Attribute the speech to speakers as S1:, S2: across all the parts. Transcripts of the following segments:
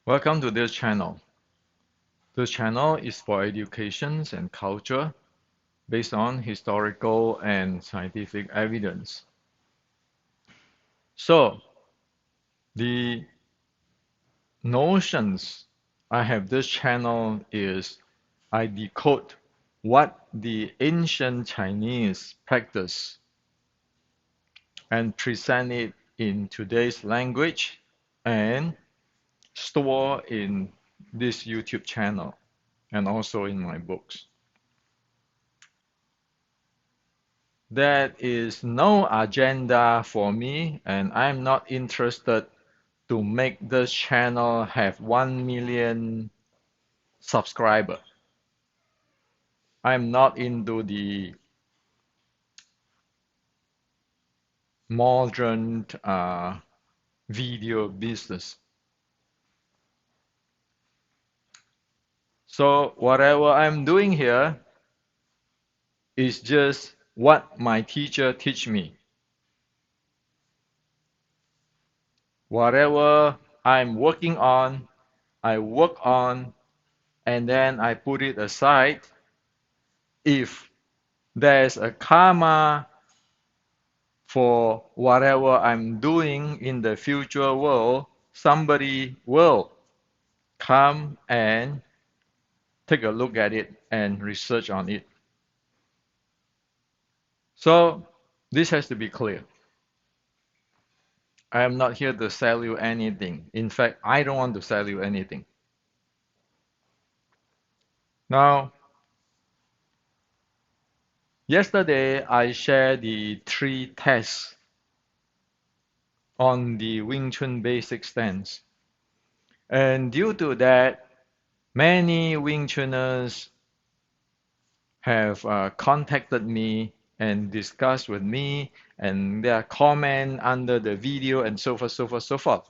S1: Welcome to this channel. This channel is for education and culture based on historical and scientific evidence. So, the notions I have this channel is I decode what the ancient Chinese practice and present it in today's language and store in this YouTube channel and also in my books. There is no agenda for me, and I'm not interested to make this channel have 1 million subscribers. I'm not into the modern video business. So whatever I'm doing here is just what my teacher teach me. Whatever I'm working on, I work on, and then I put it aside. If there's a karma for whatever I'm doing in the future world, somebody will come and take a look at it and research on it. So this has to be clear. I am not here to sell you anything. In fact, I don't want to sell you anything. Now, yesterday I shared the 3 tests on the Wing Chun basic stance. And due to that, many Wing Chuners have contacted me and discussed with me, and their comment under the video and so forth, so forth, so forth.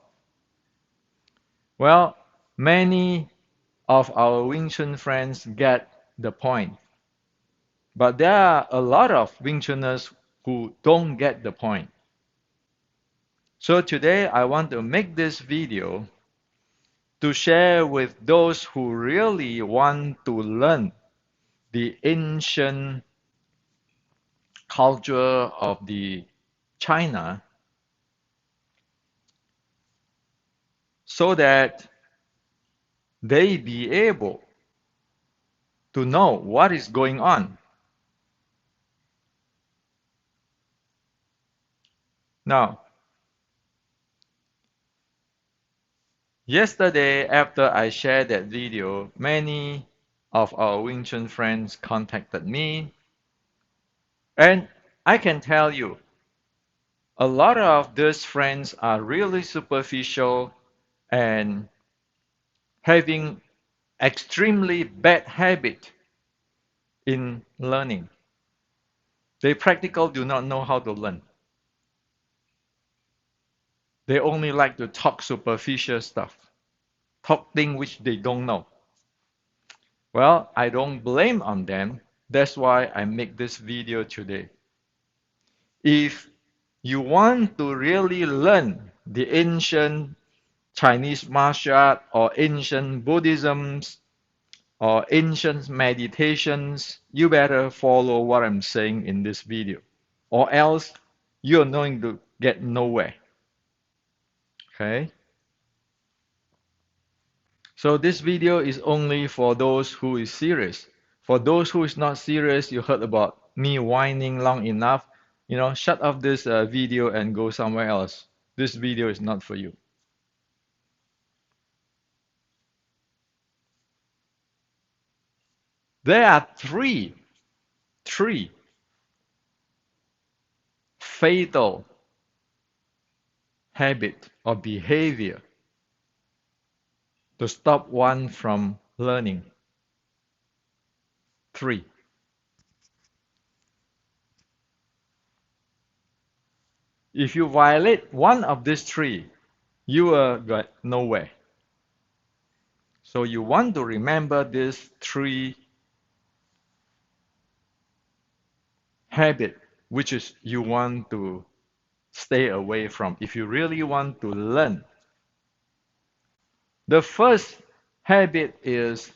S1: Well, many of our Wing Chun friends get the point. But there are a lot of Wing Chuners who don't get the point. So today I want to make this video to share with those who really want to learn the ancient culture of the China so that they be able to know what is going on. Now, yesterday after I shared that video, many of our Wing Chun friends contacted me, and I can tell you, a lot of these friends are really superficial and having extremely bad habit in learning. They practically do not know how to learn. They only like to talk superficial stuff, talk things which they don't know. Well, I don't blame on them. That's why I make this video today. If you want to really learn the ancient Chinese martial art or ancient Buddhisms or ancient meditations, you better follow what I'm saying in this video, or else you're going to get nowhere. Okay? So this video is only for those who is serious. For those who is not serious, you heard about me whining long enough, shut off this video and go somewhere else. This video is not for you. There are three fatal habit or behavior to stop one from learning. 3. If you violate one of these 3, you will get nowhere. So you want to remember these 3 habits which is you want to stay away from if you really want to learn. The first habit is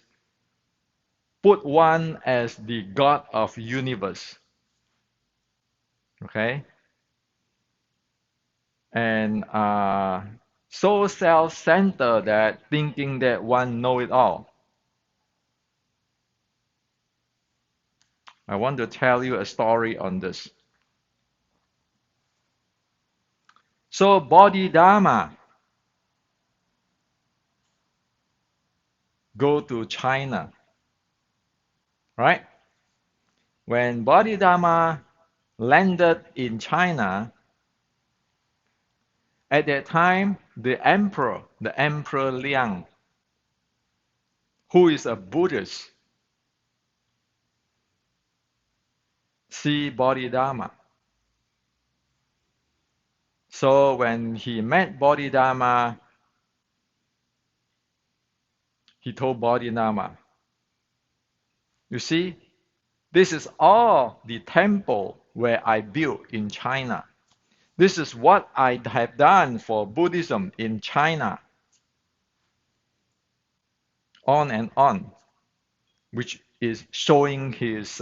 S1: put one as the God of universe. Okay? And so self-centered that thinking that one know it all. I want to tell you a story on this. So Bodhidharma go to China, right? When Bodhidharma landed in China, at that time, the Emperor Liang, who is a Buddhist, see Bodhidharma. So when he met Bodhidharma, he told Bodhidharma, you see, this is all the temple where I built in China. This is what I have done for Buddhism in China. On and on, which is showing his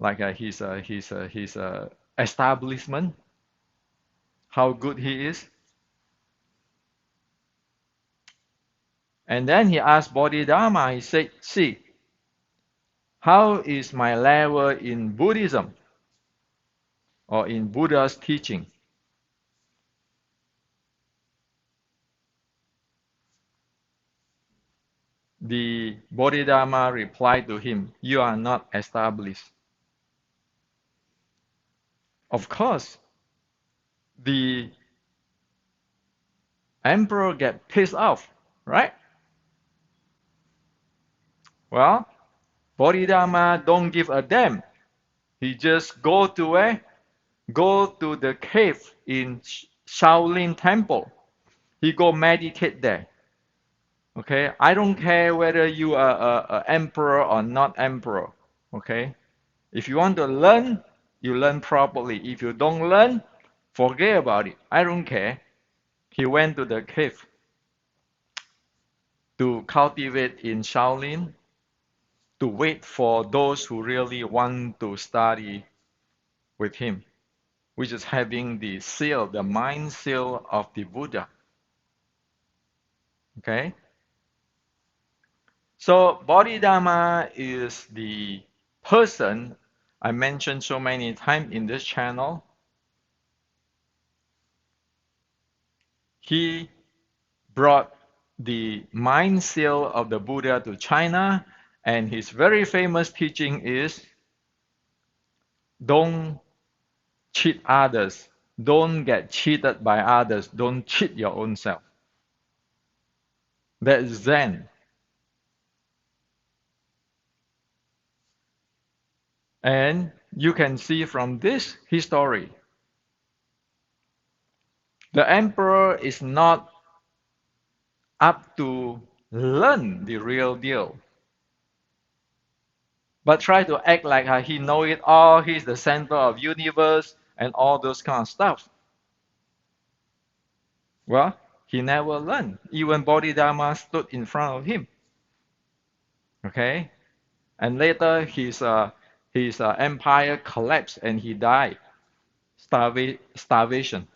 S1: his establishment, how good he is. And then he asked Bodhidharma, he said, see, how is my level in Buddhism or in Buddha's teaching? The Bodhidharma replied to him, you are not established. Of course, the emperor get pissed off, right? Well, Bodhidharma don't give a damn. He just go to where? Go to the cave in Shaolin Temple. He go meditate there. Okay, I don't care whether you are a emperor or not emperor. Okay, if you want to learn, you learn properly. If you don't learn, forget about it. I don't care. He went to the cave to cultivate in Shaolin, to wait for those who really want to study with him, which is having the seal, the mind seal of the Buddha. Okay? So Bodhidharma is the person I mentioned so many times in this channel. He brought the mind seal of the Buddha to China, and his very famous teaching is don't cheat others, don't get cheated by others, don't cheat your own self. That's Zen. And you can see from this history, the emperor is not up to learn the real deal, but try to act like he know it all, he's the center of universe, and all those kind of stuff. Well, he never learned. Even Bodhidharma stood in front of him. Okay? And later his empire collapsed and he died. Starvation.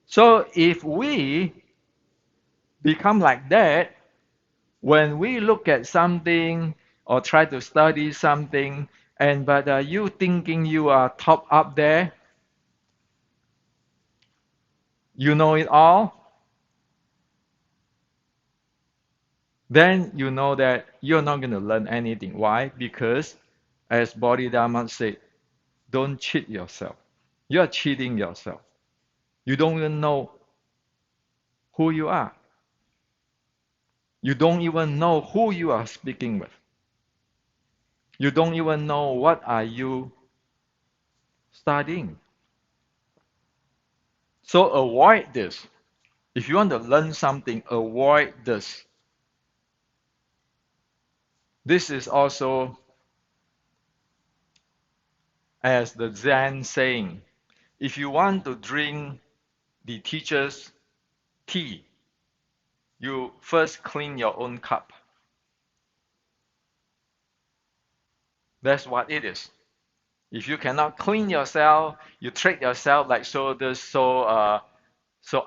S1: So if we become like that, when we look at something or try to study something, and but you thinking you are top up there, you know it all, then you know that you're not going to learn anything. Why? Because, as Bodhidharma said, don't cheat yourself. You're cheating yourself. You don't even know who you are. You don't even know who you are speaking with. You don't even know what are you studying. So avoid this. If you want to learn something, avoid this. This is also, as the Zen saying, if you want to drink the teacher's tea, you first clean your own cup. That's what it is. If you cannot clean yourself, you treat yourself like so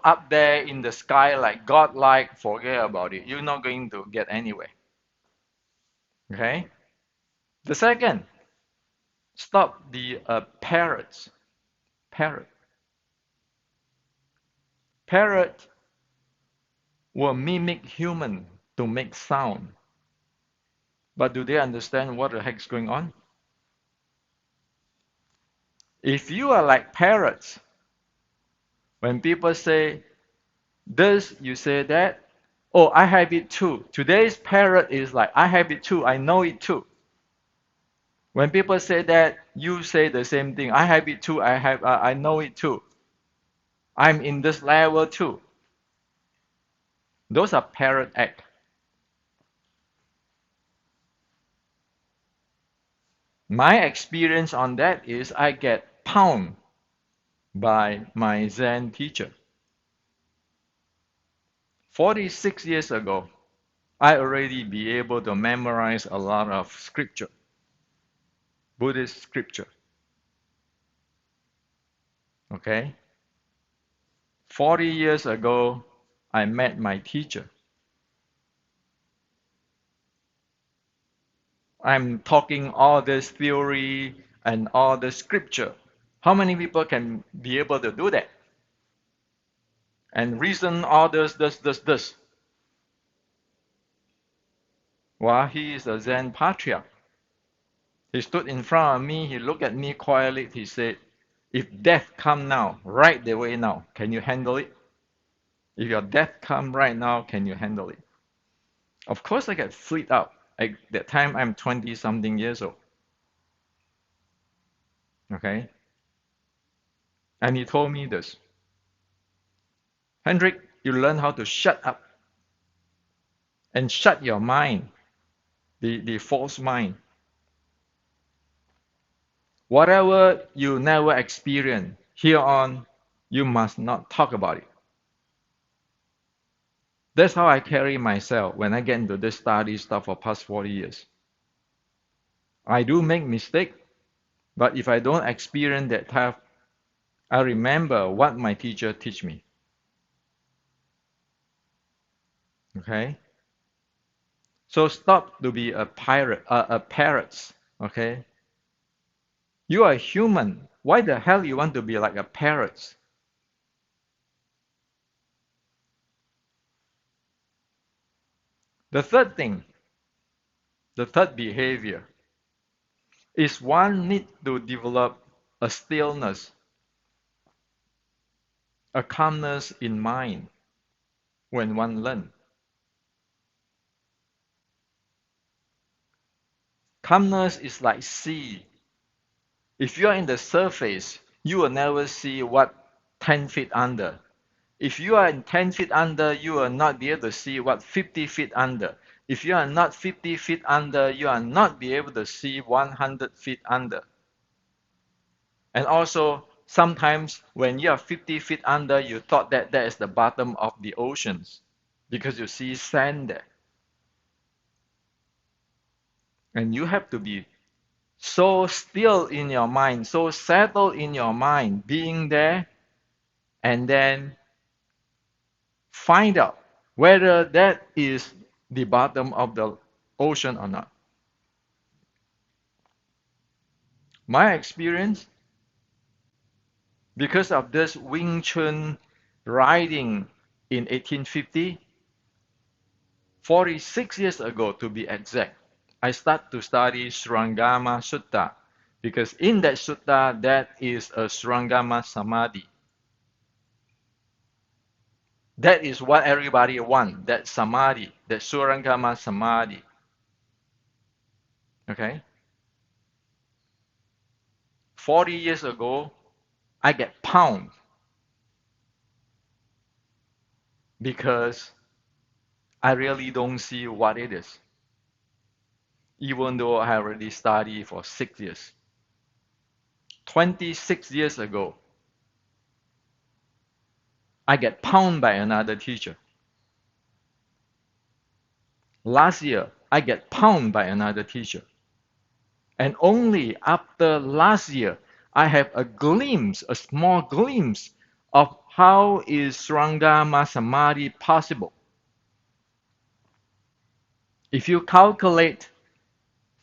S1: up there in the sky like God-like, forget about it. You're not going to get anywhere. Okay? The second, stop the parrots. Parrot. Parrot will mimic human to make sound. But do they understand what the heck's going on? If you are like parrots, when people say this, you say that. Oh, I have it too. Today's parrot is like, I have it too. I know it too. When people say that, you say the same thing. I have it too. I know it too. I'm in this level too. Those are parrot act. My experience on that is I get pounded by my Zen teacher. 46 years ago, I already be able to memorize a lot of scripture, Buddhist scripture. Okay? 40 years ago, I met my teacher. I'm talking all this theory and all the scripture. How many people can be able to do that? And reason all this. Well, he is a Zen patriarch. He stood in front of me, he looked at me quietly, he said, if death come now, right the way now, can you handle it? If your death come right now, can you handle it? Of course I get freaked out. At that time I'm 20 something years old. Okay? And he told me this. Hendrik, you learn how to shut up and shut your mind, the false mind. Whatever you never experience, here on, you must not talk about it. That's how I carry myself when I get into this study stuff for past 40 years. I do make mistakes, but if I don't experience that type, I remember what my teacher teach me. Okay? So stop to be a parrot. Okay? You are a human. Why the hell you want to be like a parrot? The third thing, the third behavior, is one need to develop a stillness, a calmness in mind when one learns. Calmness is like sea. If you are in the surface, you will never see what 10 feet under. If you are in 10 feet under, you will not be able to see what 50 feet under. If you are not 50 feet under, you are not be able to see 100 feet under. And also, sometimes when you are 50 feet under, you thought that that is the bottom of the oceans because you see sand there. And you have to be so still in your mind, so settled in your mind, being there, and then find out whether that is the bottom of the ocean or not. My experience, because of this Wing Chun riding in 1850, 46 years ago to be exact, I start to study Srangama Sutta because in that sutta that is a Srangama Samadhi. That is what everybody wants, that Samadhi, that Surangama Samadhi. Okay? 40 years ago, I get pounded because I really don't see what it is, even though I already studied for 6 years. 26 years ago, I get pounded by another teacher. Last year, I get pounded by another teacher. And only after last year, I have a glimpse, a small glimpse of how is Srangama Samadhi possible. If you calculate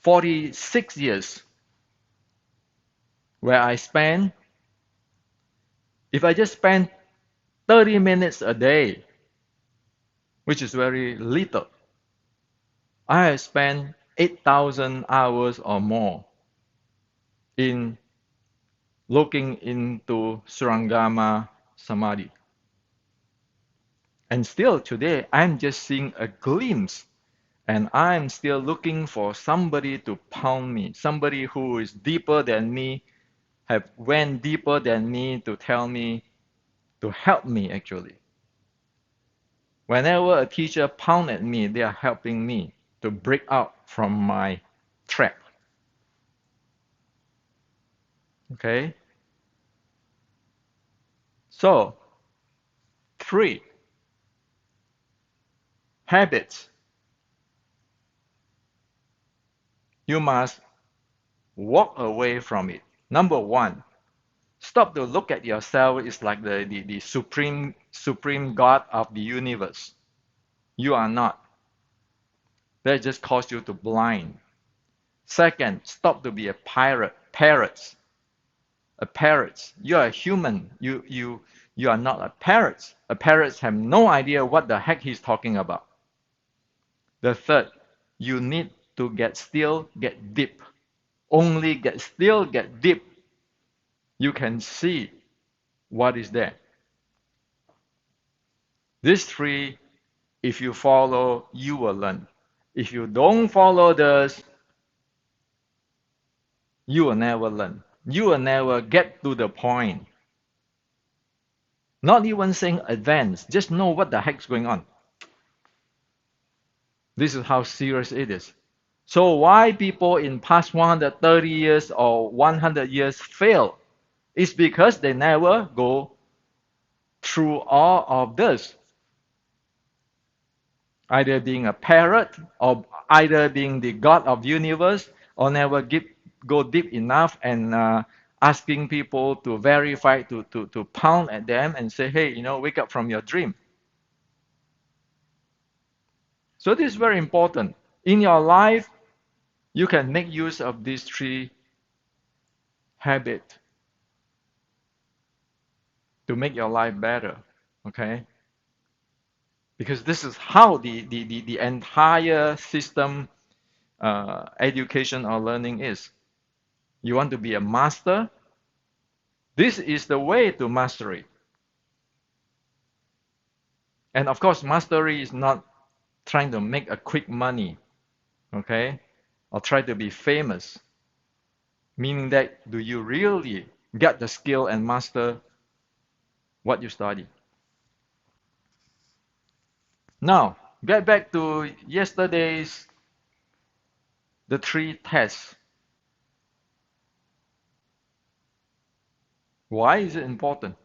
S1: 46 years where I spend, if I just spend 30 minutes a day, which is very little, I have spent 8,000 hours or more in looking into Surangama Samadhi. And still today, I'm just seeing a glimpse, and I'm still looking for somebody to pound me, somebody who is deeper than me, have went deeper than me to tell me, to help me actually. Whenever a teacher pound at me, they are helping me to break out from my trap. Okay? So, 3 habits you must walk away from it. Number 1, stop to look at yourself is like the supreme God of the universe. You are not. That just cause you to blind. Second, stop to be a parrot. A parrot. You are a human. You are not a parrot. A parrot have no idea what the heck he's talking about. The third, you need to get still, get deep. Only get still, get deep. You can see what is there. These 3, if you follow, you will learn. If you don't follow this, you will never learn. You will never get to the point. Not even saying advance, just know what the heck's going on. This is how serious it is. So why people in past 130 years or 100 years fail? It's because they never go through all of this. Either being a parrot, or either being the God of the universe, or never go deep enough and asking people to verify, to pound at them and say, hey, wake up from your dream. So this is very important. In your life, you can make use of these 3 habits to make your life better. Okay? Because this is how the entire system, education or learning is. You want to be a master? This is the way to mastery. And of course, mastery is not trying to make a quick money, okay? Or try to be famous. Meaning that, do you really get the skill and master what you study? Now, get back to yesterday's, the 3 tests. Why is it important?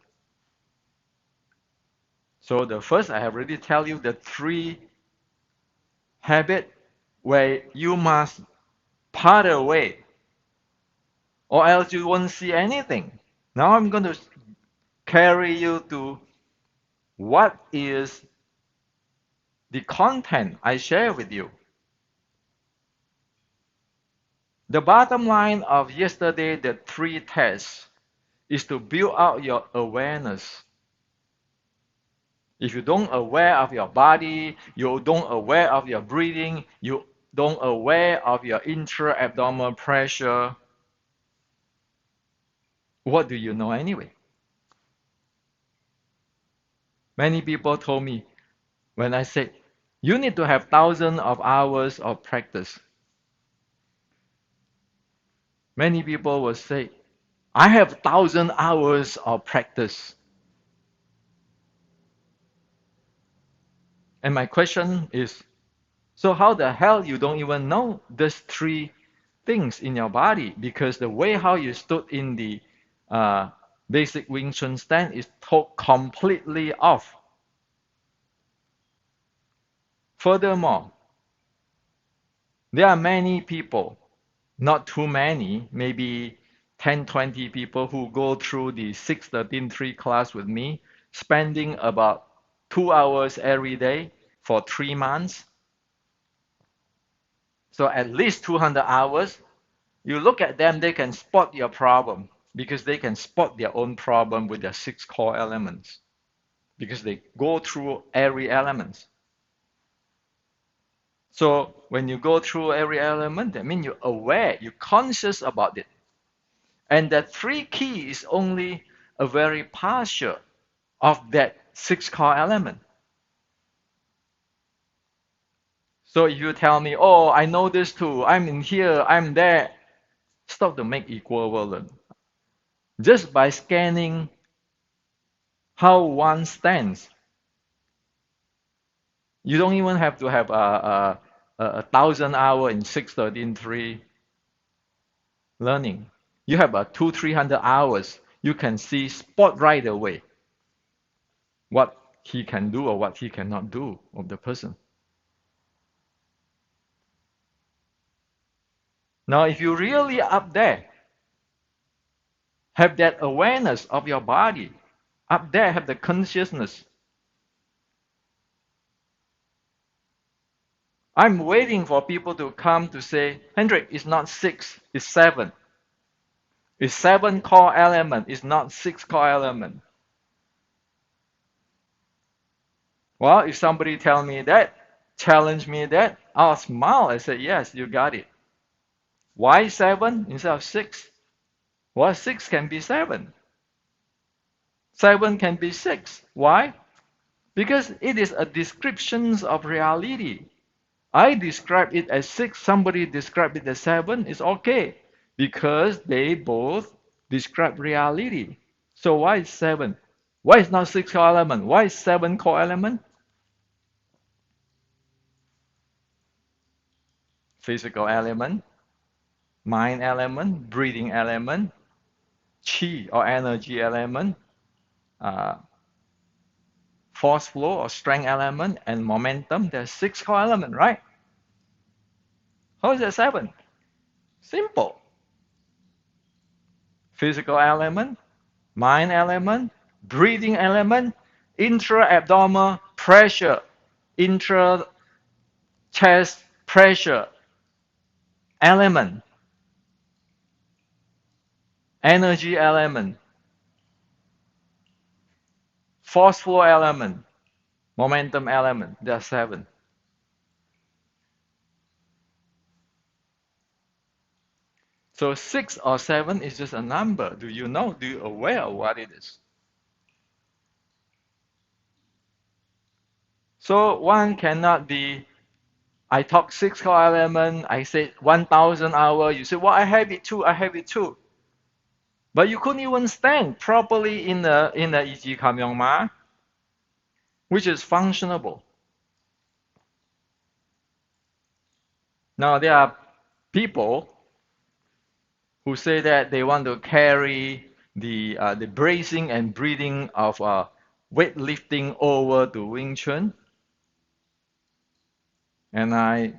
S1: So the first, I have already tell you the 3 habits where you must part away, or else you won't see anything. Now I'm going to carry you to what is the content I share with you. The bottom line of yesterday, the 3 tests, is to build out your awareness. If you don't aware of your body, you don't aware of your breathing, you don't aware of your intra-abdominal pressure, what do you know anyway? Many people told me when I said, you need to have thousands of hours of practice. Many people will say, I have 1,000 hours of practice. And my question is, so how the hell you don't even know these 3 things in your body? Because the way how you stood in the basic Wing Chun stand is completely off. Furthermore, there are many people, not too many, maybe 10, 20 people who go through the 613-3 class with me, spending about 2 hours every day for 3 months. So at least 200 hours. You look at them, they can spot your problem because they can spot their own problem with their 6 core elements because they go through every element. So when you go through every element, that means you're aware, you're conscious about it. And that 3 key is only a very partial of that 6 core element. So if you tell me, oh, I know this too, I'm in here, I'm there, stop to make equivalent. Just by scanning how one stands, you don't even have to have a 1,000 hour in 613-3 learning. You have a 200-300 hours. You can see spot right away what he can do or what he cannot do of the person. Now, if you really up there, have that awareness of your body, up there have the consciousness. I'm waiting for people to come to say, Hendrik, it's not 6, it's 7. It's 7 core element, it's not 6 core element. Well, if somebody tell me that, challenge me that, I'll smile and say, yes, you got it. Why 7 instead of 6? Well, 6 can be 7. 7 can be 6. Why? Because it is a description of reality. I describe it as 6, somebody describe it as 7, it's okay. Because they both describe reality. So why is 7? Why is not 6 core element? Why is 7 core element? Physical element, mind element, breathing element, chi or energy element, uh, force flow or strength element, and momentum. There's 6 core element, right? How is that 7? Simple. Physical element, mind element, breathing element, intra-abdominal pressure, intra-chest pressure element, energy element, force flow element, momentum element. There are 7. So 6 or 7 is just a number. Do you know? Do you aware of what it is? So one cannot be, I talk 6 core element, I said 1,000 hour, you say, well, I have it too, I have it too. But you couldn't even stand properly in the Yi Kam Yong Ma, which is functionable. Now there are people who say that they want to carry the bracing and breathing of weightlifting over to Wing Chun. And I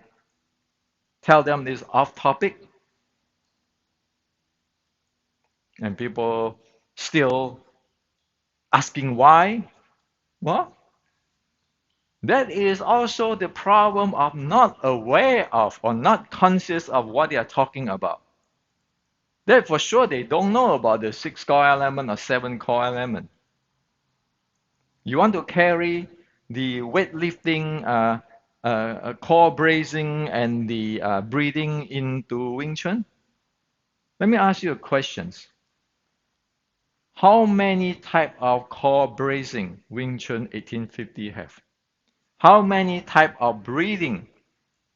S1: tell them this off topic, and people still asking why. Well, that is also the problem of not aware of or not conscious of what they are talking about. That for sure they don't know about the 6 core element or 7 core element. You want to carry the weightlifting, core bracing, and the breathing into Wing Chun? Let me ask you a question. How many type of core bracing Wing Chun 1850 have? How many type of breathing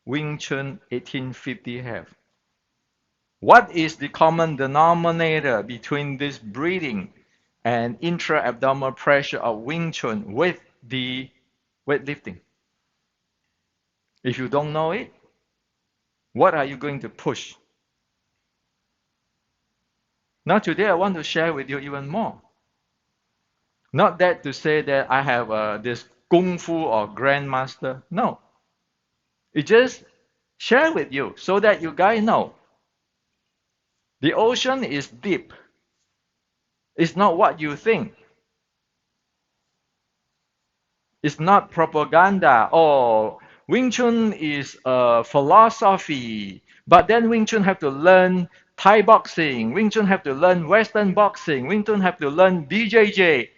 S1: Wing Chun 1850 have? What is the common denominator between this breathing and intra-abdominal pressure of Wing Chun with the weightlifting? If you don't know it, what are you going to push? Now today I want to share with you even more. Not that to say that I have this kung fu or grandmaster. No. It just share with you so that you guys know the ocean is deep. It's not what you think. It's not propaganda. Oh, Wing Chun is a philosophy. But then Wing Chun have to learn Thai boxing. Wing Chun have to learn Western boxing. Wing Chun have to learn BJJ.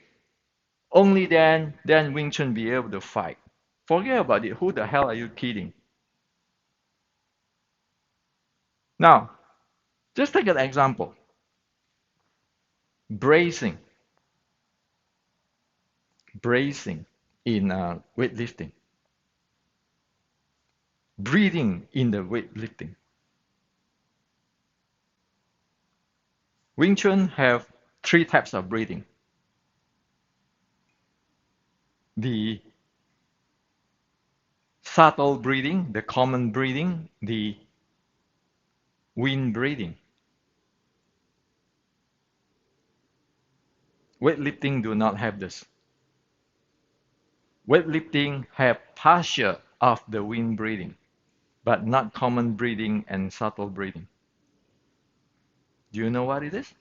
S1: Only then Wing Chun be able to fight. Forget about it. Who the hell are you kidding? Now, just take an example. Bracing. Bracing in weightlifting. Breathing in the weightlifting. Wing Chun have three types of breathing. The subtle breathing, the common breathing, the wind breathing. Weightlifting do not have this. Weightlifting have partial of the wind breathing, but not common breathing and subtle breathing. Do you know what it is?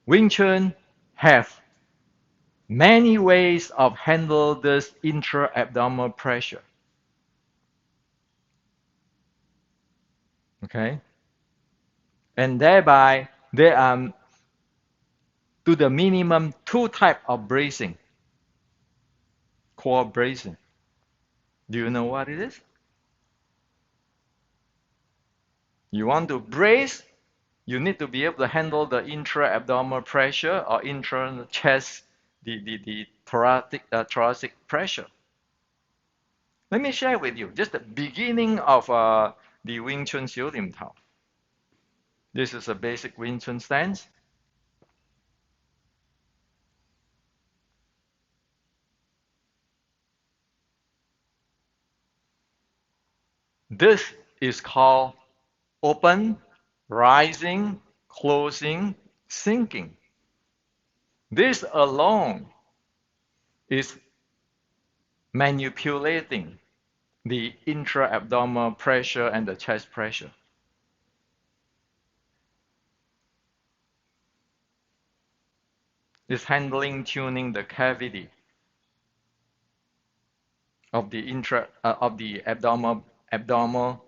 S1: Wing Chun have many ways of handle this intra-abdominal pressure. Okay? And thereby, there are to the minimum two types of bracing. Core bracing. Do you know what it is? You want to brace, you need to be able to handle the intra-abdominal pressure or intra-chest, the thoracic pressure. Let me share with you just the beginning of the Wing Chun Xiu Lim Tao. This is a basic Wing Chun stance. This is called open, rising, closing, sinking. This alone is manipulating the intra-abdominal pressure and the chest pressure. It's handling, tuning the cavity of the abdominal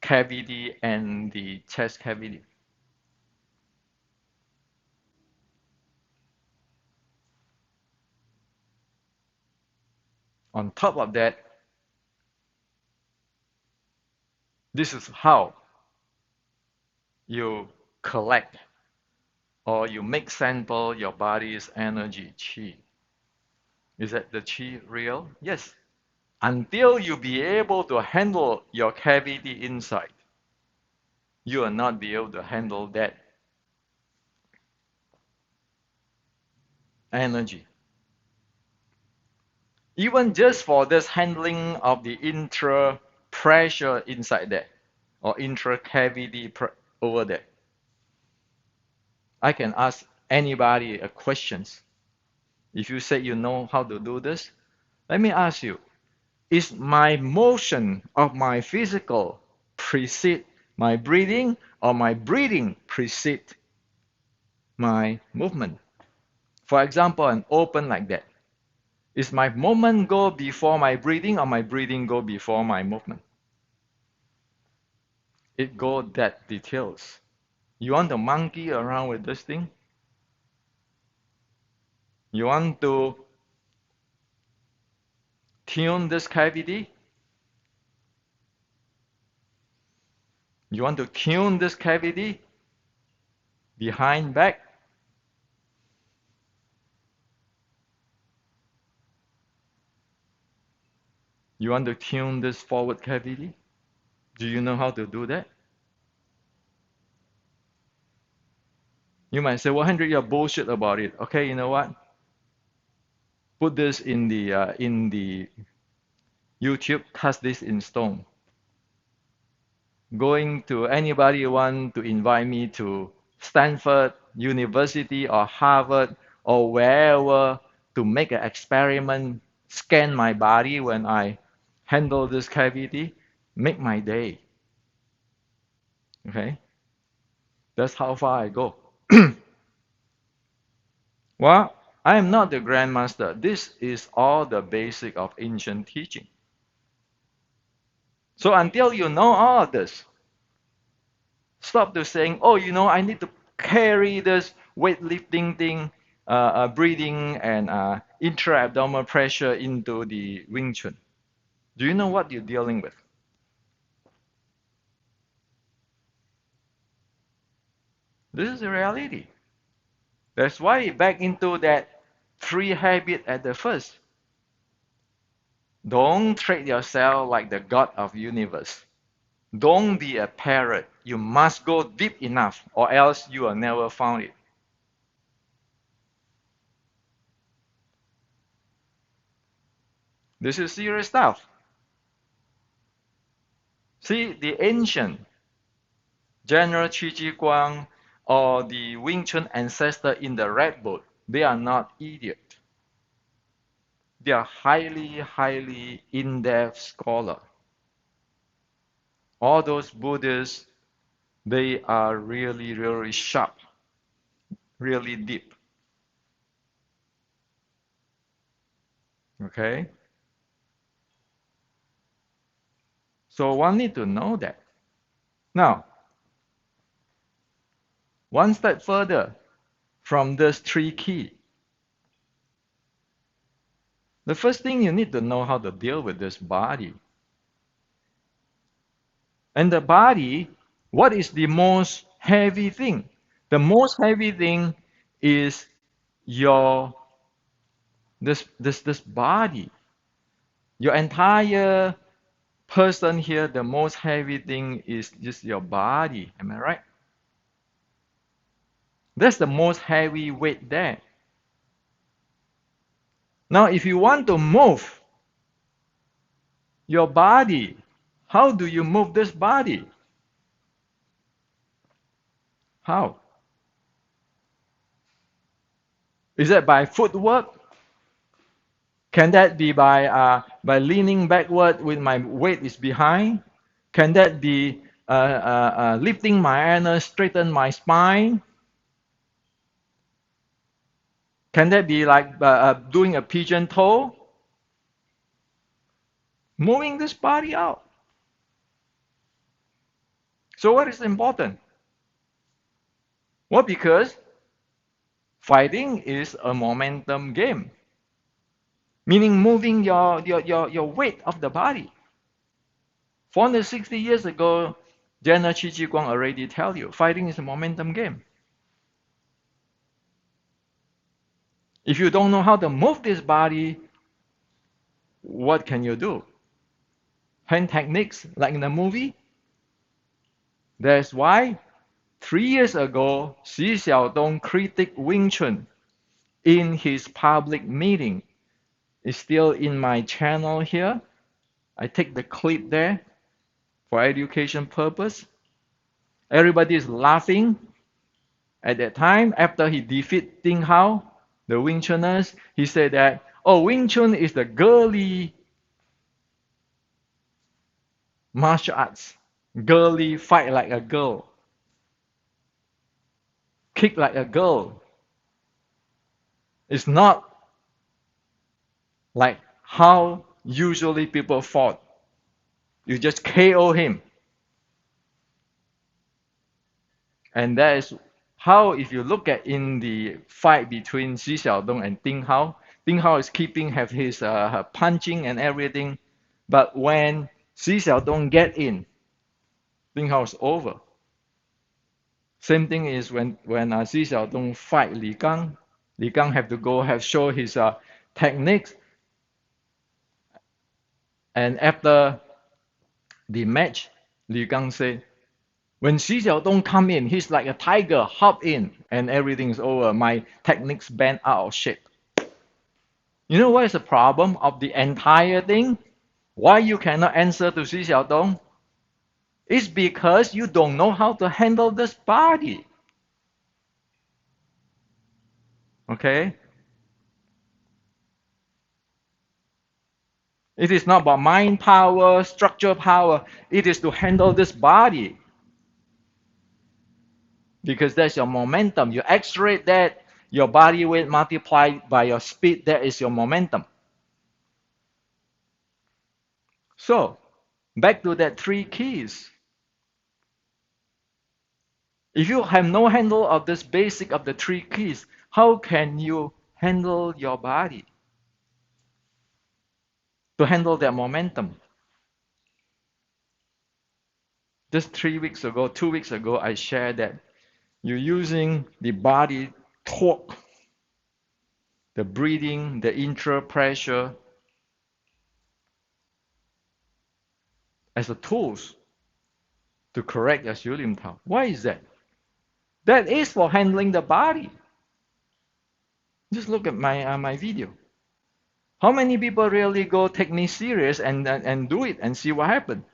S1: cavity and the chest cavity. On top of that, this is how you collect or you make sample your body's energy, qi. Is that the qi real? Yes. Until you be able to handle your cavity inside, you will not be able to handle that energy. Even just for this handling of the intra pressure inside there or intra cavity over there, I can ask anybody a questions. If you say you know how to do this, let me ask you, is my motion of my physical precede my breathing or my breathing precede my movement? For example, an open like that. Is my movement go before my breathing or my breathing go before my movement? It go that details. You want to monkey around with this thing? You want to tune this cavity? You want to tune this cavity? Behind, back? You want to tune this forward cavity? Do you know how to do that? You might say, well, Henry, you're bullshit about it. Okay, you know what? Put this in the YouTube, cast this in stone. going to anybody want to invite me to Stanford University or Harvard or wherever to make an experiment, scan my body when I handle this cavity, make my day. Okay? That's how far I go. Well, I am not the grandmaster. This is all the basic of ancient teaching. So until you know all of this, stop to saying, oh, I need to carry this weightlifting thing, breathing and intra-abdominal pressure into the Wing Chun. Do you know what you're dealing with? This is the reality. That's why back into that three habit at the first. Don't treat yourself like the God of universe. Don't be a parrot. You must go deep enough or else you will never find it. This is serious stuff. See, the ancient General Qigong or the Wing Chun ancestor in the Red Book, they are not idiots. They are highly, highly in-depth scholar. All those Buddhists, they are really, really sharp, really deep. Okay? So one need to know that. Now, one step further from these three keys. The first thing you need to know how to deal with this body. And the body, what is the most heavy thing? The most heavy thing is your this body. Your entire person here, the most heavy thing is just your body. Am I right? That's the most heavy weight there. Now, if you want to move your body, how do you move this body? How? Is that by footwork? Can that be by leaning backward with my weight is behind? Can that be lifting my anus, straighten my spine? Can that be like doing a pigeon toe? Moving this body out. So what is important? Well, because fighting is a momentum game. Meaning moving your weight of the body. 460 years ago, General Qigong already tell you, fighting is a momentum game. If you don't know how to move this body, what can you do? Hand techniques like in the movie? That's why 3 years ago, Xi Xiaodong critiqued Wing Chun in his public meeting. It's still in my channel here. I take the clip there for education purpose. Everybody is laughing. At that time, after he defeated Ding Hao, the Wing Chuners, he said that, oh, Wing Chun is the girly martial arts. Girly, fight like a girl. Kick like a girl. It's not like how usually people fought. You just KO him. And that is how, if you look at in the fight between Xi Xiaodong and Ding Hao is have his punching and everything. But when Xi Xiaodong get in, Ding Hao is over. Same thing is when Xi Xiaodong fight Li Gang. Li Gang have to go show his techniques. And after the match, Li Gang said, when Xi Xiaodong come in, he's like a tiger, hop in, and everything's over. My techniques bent out of shape. You know what is the problem of the entire thing? Why you cannot answer to Xi Xiaodong? It's because you don't know how to handle this body. Okay? It is not about mind power, structure power. It is to handle this body. Because that's your momentum. You accelerate that, your body weight multiplied by your speed, that is your momentum. So, back to that three keys. If you have no handle of this basic of the three keys, how can you handle your body to handle that momentum? Just 3 weeks ago, 2 weeks ago, I shared that you're using the body torque, the breathing, the intra pressure as a tools to correct your Shulim Tao. Why is that? That is for handling the body. Just look at my video. How many people really go take me serious and do it and see what happens?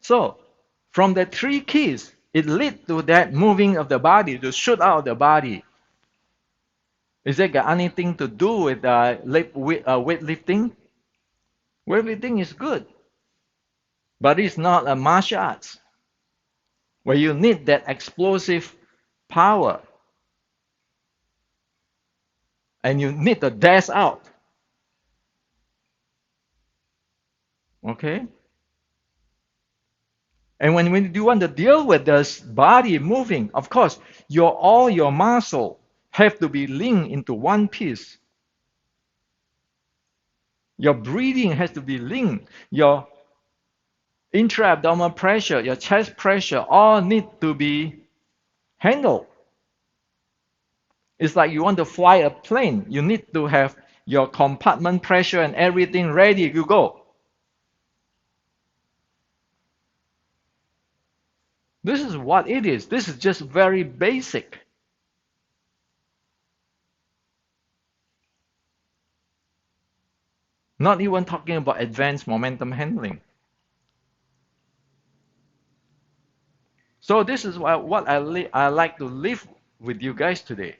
S1: So, from the three keys, it leads to that moving of the body, to shoot out the body. Is that got anything to do with weightlifting? Weightlifting is good, but it's not a martial arts where you need that explosive power and you need to dash out. Okay? And when you want to deal with this body moving, of course, all your muscle have to be linked into one piece. Your breathing has to be linked. Your intra-abdominal pressure, your chest pressure, all need to be handled. It's like you want to fly a plane. You need to have your compartment pressure and everything ready to go. This is what it is. This is just very basic. Not even talking about advanced momentum handling. So this is what I like to leave with you guys today.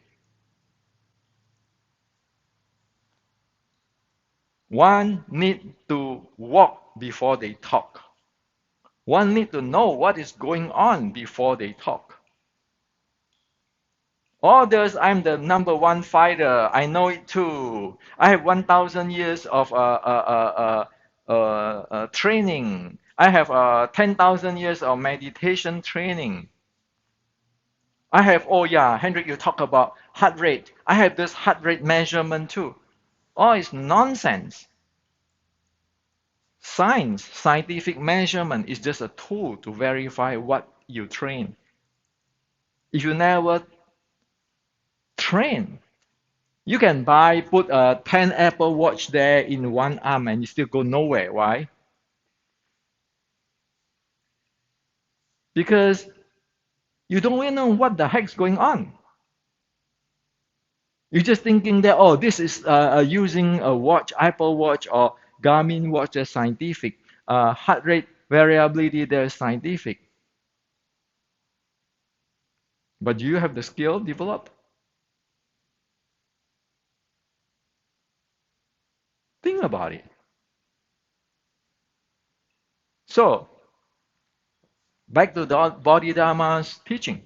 S1: One need to walk before they talk. One need to know what is going on before they talk. Others, I'm the number one fighter. I know it too. I have 1,000 years of training. I have 10,000 years of meditation training. I have, oh yeah, Hendrik, you talk about heart rate. I have this heart rate measurement too. Oh, it's nonsense. Science, scientific measurement is just a tool to verify what you train. If you never train, you can put a 10 Apple Watch there in one arm and you still go nowhere. Why? Because you don't really know what the heck's going on. You're just thinking that, oh, this is using a watch, Apple Watch or Garmin watch, that's scientific. Heart rate variability, they're scientific. But do you have the skill developed? Think about it. So, back to the Bodhidharma's teaching.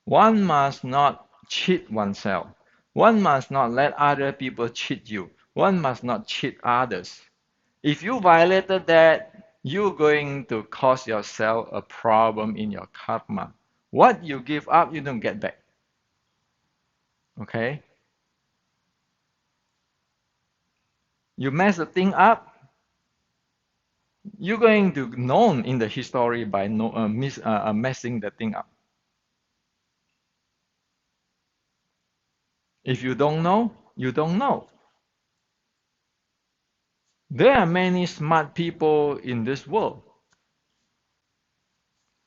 S1: One must not cheat oneself. One must not let other people cheat you. One must not cheat others. If you violated that, you're going to cause yourself a problem in your karma. What you give up, you don't get back. Okay? You mess the thing up, you're going to be known in the history by messing the thing up. If you don't know, you don't know. There are many smart people in this world.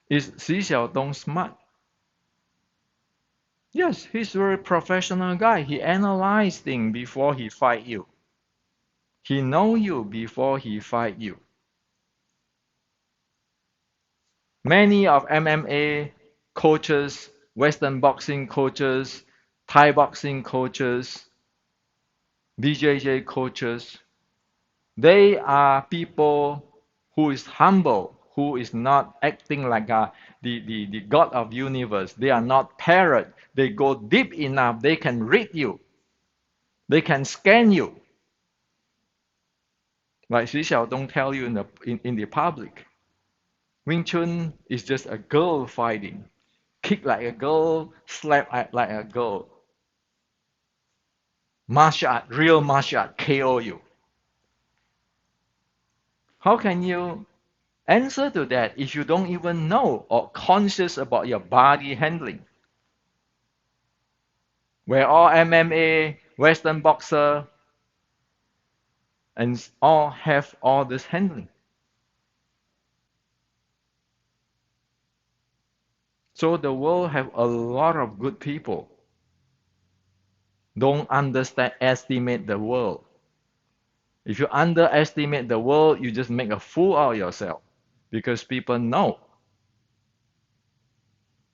S1: Is Xi Xiaodong smart? Yes, he's a very professional guy. He analyzes things before he fight you. He know you before he fight you. Many of MMA coaches, Western boxing coaches, Thai boxing coaches, BJJ coaches, they are people who is humble, who is not acting like the God of universe. They are not parrot. They go deep enough. They can read you. They can scan you. Like Xu Xiaodong tell you in the public. Wing Chun is just a girl fighting. Kick like a girl, slap like a girl. Martial art, real martial art, KO you. How can you answer to that if you don't even know or conscious about your body handling? Where all MMA, Western boxer, and all have all this handling. So the world have a lot of good people. Don't estimate the world. If you underestimate the world, you just make a fool out of yourself because people know.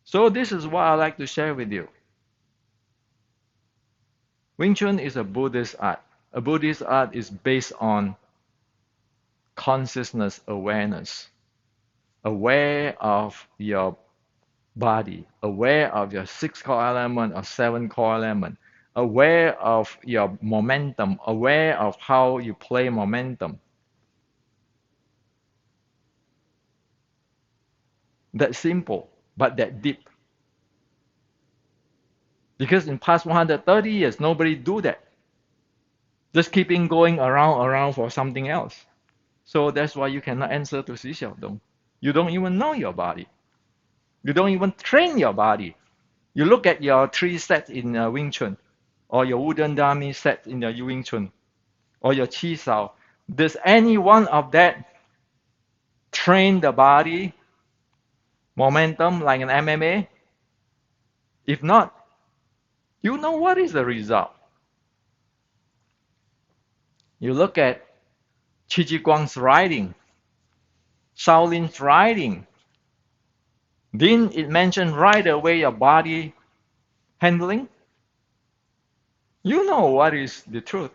S1: So this is what I like to share with you. Wing Chun is a Buddhist art. A Buddhist art is based on consciousness awareness, aware of your body, aware of your six core element or seven core element, aware of your momentum, aware of how you play momentum. That simple, but that deep. Because in past 130 years, nobody do that. Just keeping going around for something else. So that's why you cannot answer to Xi Xiaodong. You don't even know your body. You don't even train your body. You look at your three sets in Wing Chun, or your wooden dummy set in the Wing Chun, or your Chi Sao. Does any one of that train the body momentum like an MMA? If not, you know what is the result. You look at Qigong's writing, Shaolin's writing. Didn't it mention right away your body handling? You know what is the truth.